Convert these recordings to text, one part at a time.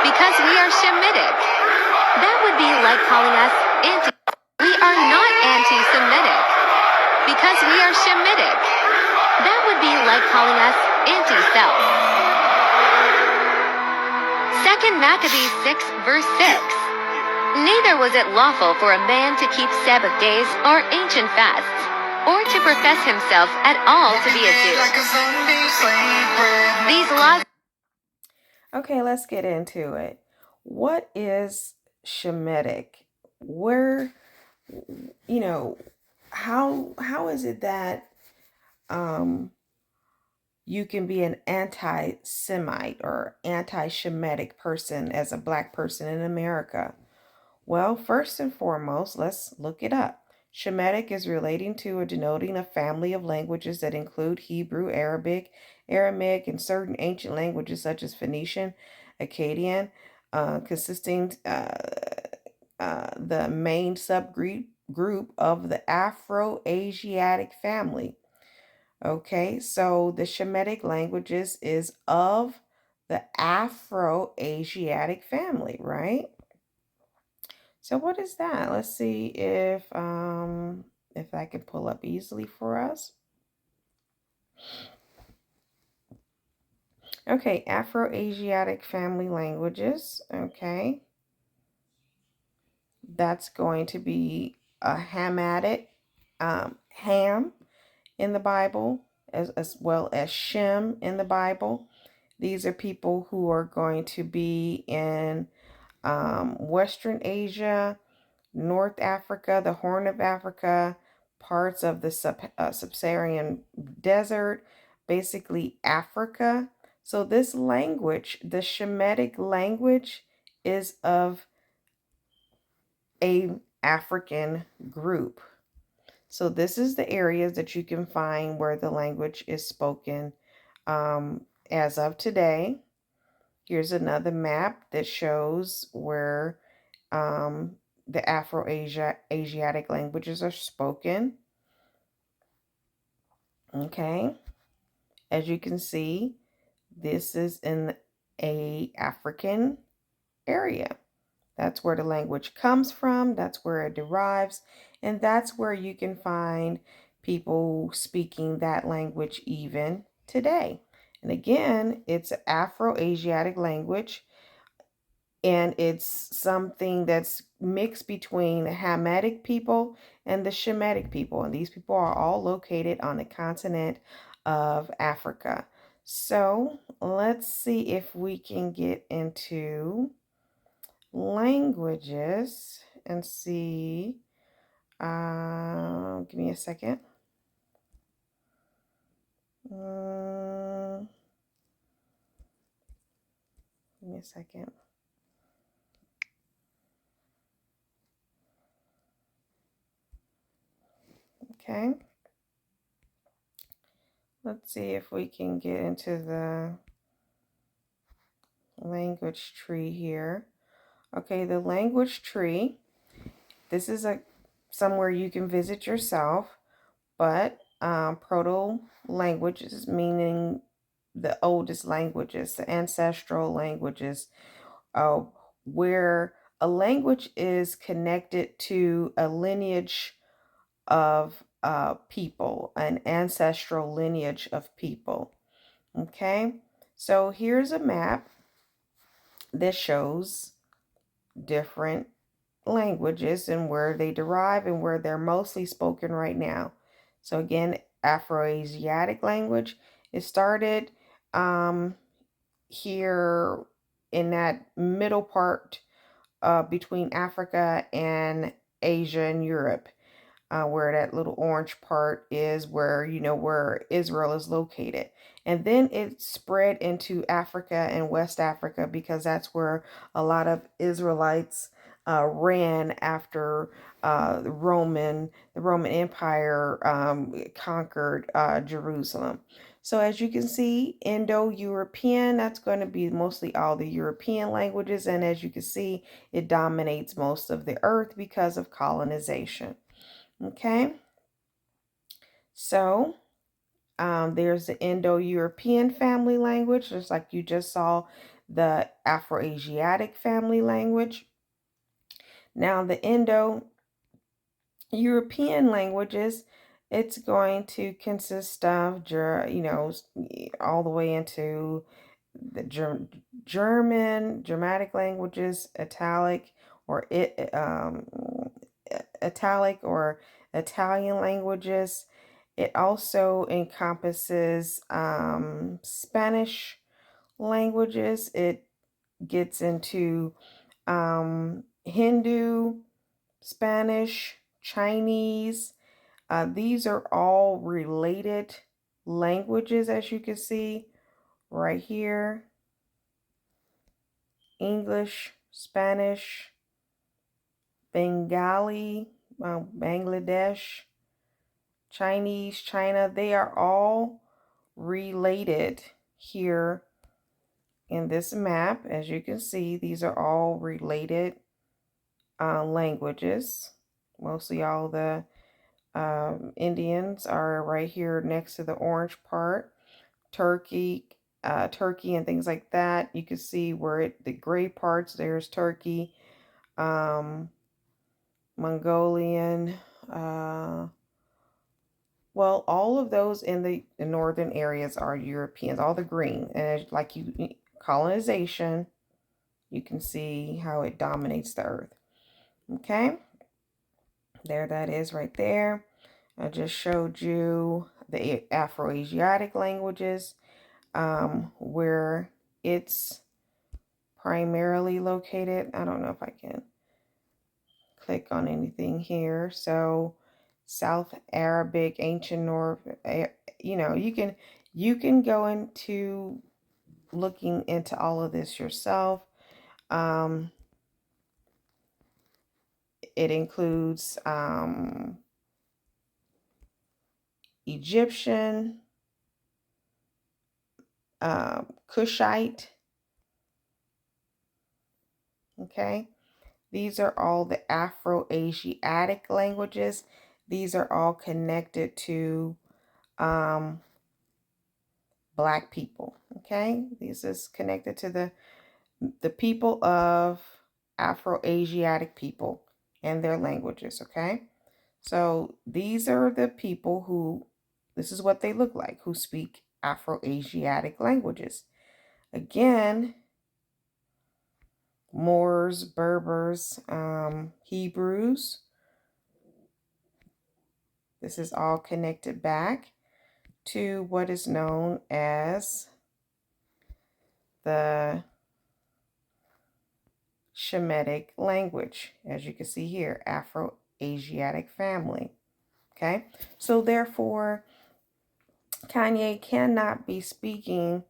Because we are Semitic. That would be like calling us anti. We are not anti-Semitic. Because we are Semitic. That would be like calling us anti-self. 2 Maccabees 6 verse 6. Neither was it lawful for a man to keep Sabbath days or ancient fasts, or to profess himself at all to be a Jew. These laws. Okay, let's get into it. What is Shemitic? Where, how is it that you can be an anti-Semite or anti-Shemitic person as a Black person in America? Well, first and foremost, let's look it up. Shemitic is relating to or denoting a family of languages that include Hebrew, Arabic, Aramaic, and certain ancient languages such as Phoenician, Akkadian, consisting the main subgroup of the Afro-Asiatic family. Okay, so the Shemitic languages is of the Afro-Asiatic family, right? So what is that? Let's see if I can pull up easily for us. Okay, Afro-Asiatic family languages. Okay. That's going to be a Hamitic, Ham in the Bible, as well as Shem in the Bible. These are people who are going to be in Western Asia, North Africa, the Horn of Africa, parts of the sub-Saharan desert, basically Africa. So this language, the Shemitic language, is of a African group. So this is the areas that you can find where the language is spoken as of today. Here's another map that shows where the Afro-Asiatic languages are spoken. Okay, as you can see, this is in a African area. That's where the language comes from. That's where it derives. And that's where you can find people speaking that language even today. And again, it's an Afro-Asiatic language. And it's something that's mixed between the Hamitic people and the Shemitic people. And these people are all located on the continent of Africa. So let's see if we can get into languages and see. Give me a second. Give me a second. Okay. Let's see if we can get into the language tree here. Okay, the language tree. This is somewhere you can visit yourself, but proto-languages, meaning the oldest languages, the ancestral languages, where a language is connected to a lineage of people, an ancestral lineage of people. Okay, so here's a map that shows different languages and where they derive and where they're mostly spoken right now. So again, Afro-Asiatic language, it started here in that middle part between Africa and Asia and Europe, where that little orange part is where, where Israel is located. And then it spread into Africa and West Africa because that's where a lot of Israelites ran after the Roman Empire conquered Jerusalem. So as you can see, Indo-European, that's going to be mostly all the European languages. And as you can see, it dominates most of the earth because of colonization. Okay. So there's the Indo-European family language, just like you just saw the Afro-Asiatic family language. Now, the Indo-European languages, it's going to consist of, all the way into the Germanic languages, Italic or Italian languages. It also encompasses Spanish languages. It gets into Hindu, Spanish, Chinese. These are all related languages, as you can see right here. English, Spanish, Bengali, Bangladesh, Chinese, China, they are all related here in this map. As you can see, these are all related languages. Mostly all the Indians are right here next to the orange part. Turkey and things like that. You can see where the gray parts, there's Turkey, Mongolian, well, all of those in the northern areas are Europeans, all the green. And like colonization, you can see how it dominates the earth. Okay, there that is right there. I just showed you the Afro-Asiatic languages, where it's primarily located. I don't know if I can click on anything here. So South Arabic, ancient North, you can go into looking into all of this yourself. It includes Egyptian, Kushite. Okay, these are all the Afro-Asiatic languages. These are all connected to Black people. Okay, this is connected to the people of Afro-Asiatic people and their languages. Okay, so these are the people who, this is what they look like, who speak Afro-Asiatic languages. Again, Moors, Berbers, Hebrews. This is all connected back to what is known as the Semitic language, as you can see here, Afro-Asiatic family. Okay, so therefore, Kanye cannot be speaking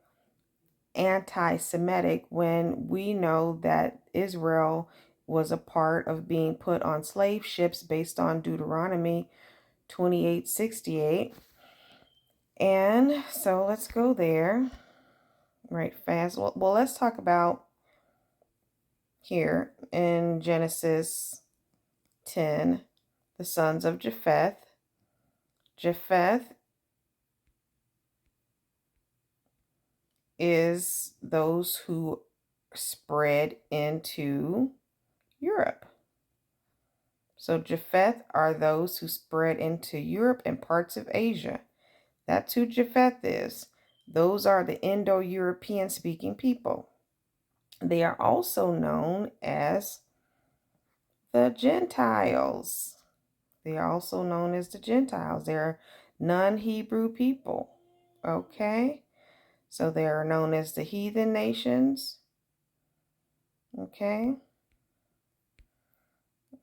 anti-Semitic when we know that Israel was a part of being put on slave ships based on Deuteronomy 28:68. And so let's go there right fast. Well, let's talk about here in Genesis 10, the sons of Japheth. Japheth is those who spread into Europe. So Japheth are those who spread into Europe and parts of Asia. That's who Japheth is. Those are the Indo-European speaking people. They are also known as the Gentiles. They are also known as the Gentiles. They're non-Hebrew people. Okay? So they are known as the heathen nations. Okay?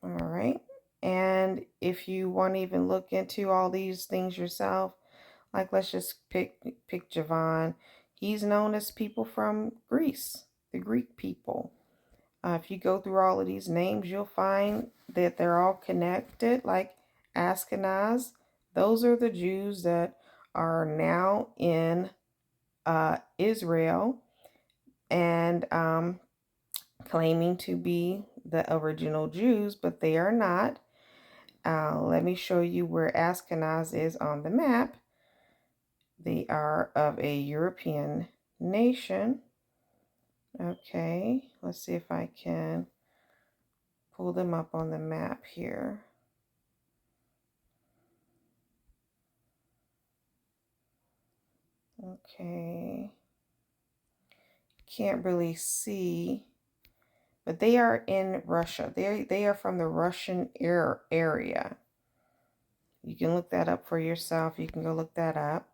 All right. And if you want to even look into all these things yourself, like let's just pick Javon. He's known as people from Greece, the Greek people. If you go through all of these names, you'll find that they're all connected, like Ashkenaz. Those are the Jews that are now in Israel and claiming to be the original Jews, but they are not. Let me show you where Ashkenaz is on the map. They are of a European nation. Okay, let's see if I can pull them up on the map here. Okay, can't really see, but they are in Russia. They are from the Russian area. You can look that up for yourself. You can go look that up.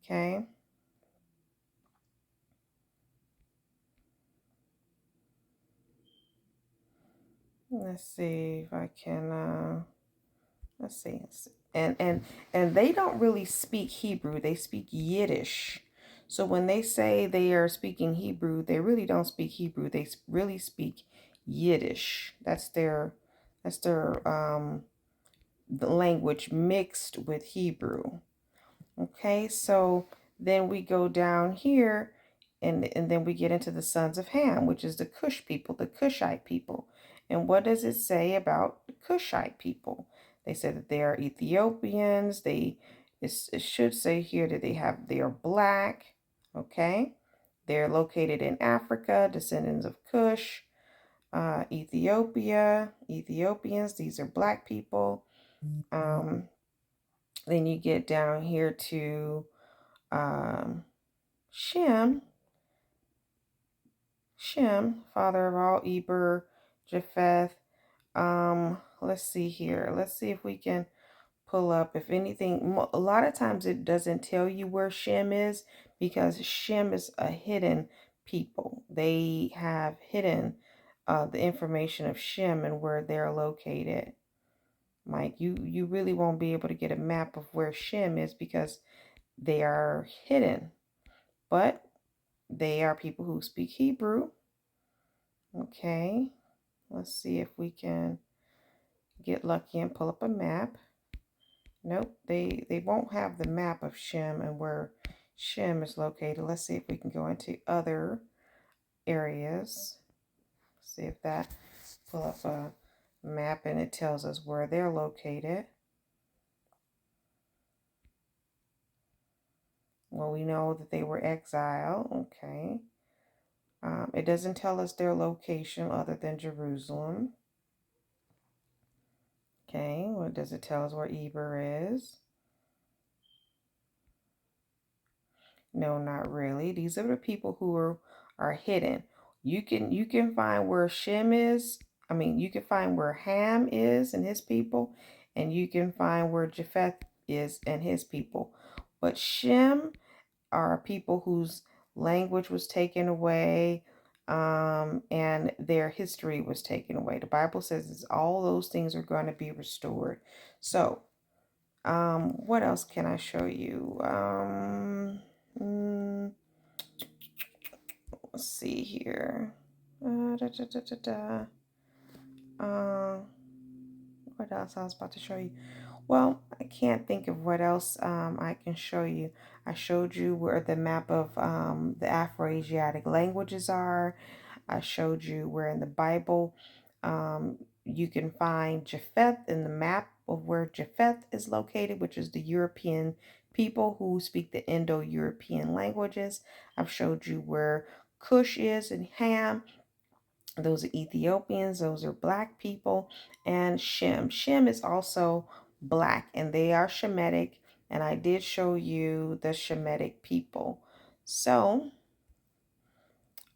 Okay. Let's see if I can. Let's see. And they don't really speak Hebrew. They speak Yiddish. So when they say they are speaking Hebrew, they really don't speak Hebrew. They really speak Yiddish. That's their the language mixed with Hebrew. Okay, so then we go down here and then we get into the sons of Ham, which is the Cush people, the Cushite people. And what does it say about the Cushite people? They say that they are Ethiopians. It should say here that they are black. Okay, they're located in Africa, descendants of Cush, Ethiopians. These are black people. Then you get down here to um, Shem, father of all Eber, Japheth. Let's see here. Let's see if we can pull up, if anything. A lot of times it doesn't tell you where Shem is because Shem is a hidden people. They have hidden the information of Shem and where they're located. Like you really won't be able to get a map of where Shem is because they are hidden. But they are people who speak Hebrew. Okay, let's see if we can get lucky and pull up a map. Nope, they won't have the map of Shem and where Shem is located. Let's see if we can go into other areas. See if that pull up a map and it tells us where they're located. Well, we know that they were exiled. Okay. It doesn't tell us their location other than Jerusalem. Okay, what does it tell us where Eber is? No, not really. These are the people who are hidden. You can find where Shem is. I mean, you can find where Ham is and his people, and you can find where Japheth is and his people. But Shem are people whose language was taken away, and their history was taken away. The Bible says all those things are going to be restored. So, what else can I show you? Let's see here. Da, da, da, da, da. What else I was about to show you? Well, I can't think of what else I can show you. I showed you where the map of the Afro-Asiatic languages are. I showed you where in the Bible you can find Japheth in the map of where Japheth is located, which is the European people who speak the Indo-European languages. I've showed you where Cush is and Ham. Those are Ethiopians. Those are black people. And Shem. Shem is also black, and they are Shemitic. And I did show you the Shemitic people. So,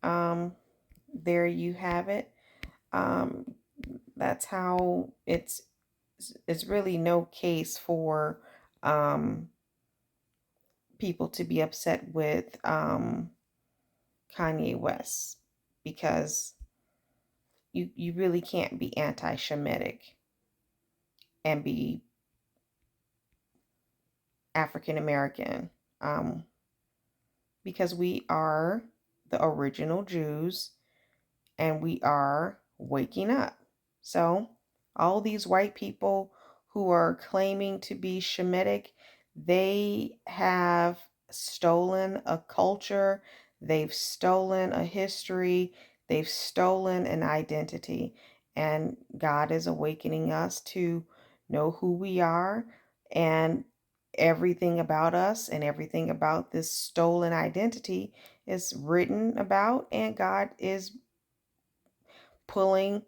there you have it. That's how it's really no case for people to be upset with Kanye West, because you really can't be anti-Shemitic and be African American, because we are the original Jews and we are waking up. So all these white people who are claiming to be Shemitic, they have stolen a culture, they've stolen a history, they've stolen an identity. And God is awakening us to know who we are and everything about us and everything about this stolen identity is written about, and God is pulling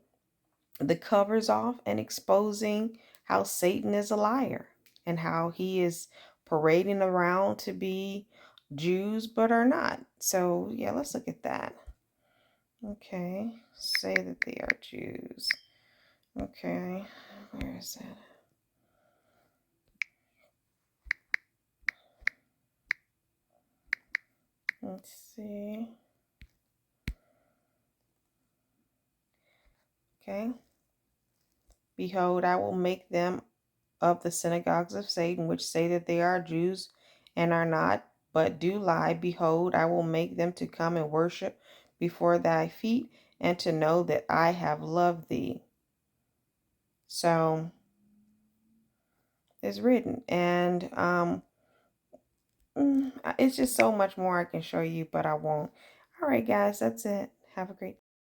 the covers off and exposing how Satan is a liar and how he is parading around to be Jews but are not. So, yeah, let's look at that. Okay, say that they are Jews. Okay, where is that? Let's see. Okay. Behold, I will make them of the synagogues of Satan, which say that they are Jews and are not, but do lie. Behold, I will make them to come and worship before thy feet, and to know that I have loved thee. So it's written, and it's just so much more I can show you, but I won't. All right, guys, that's it. Have a great day.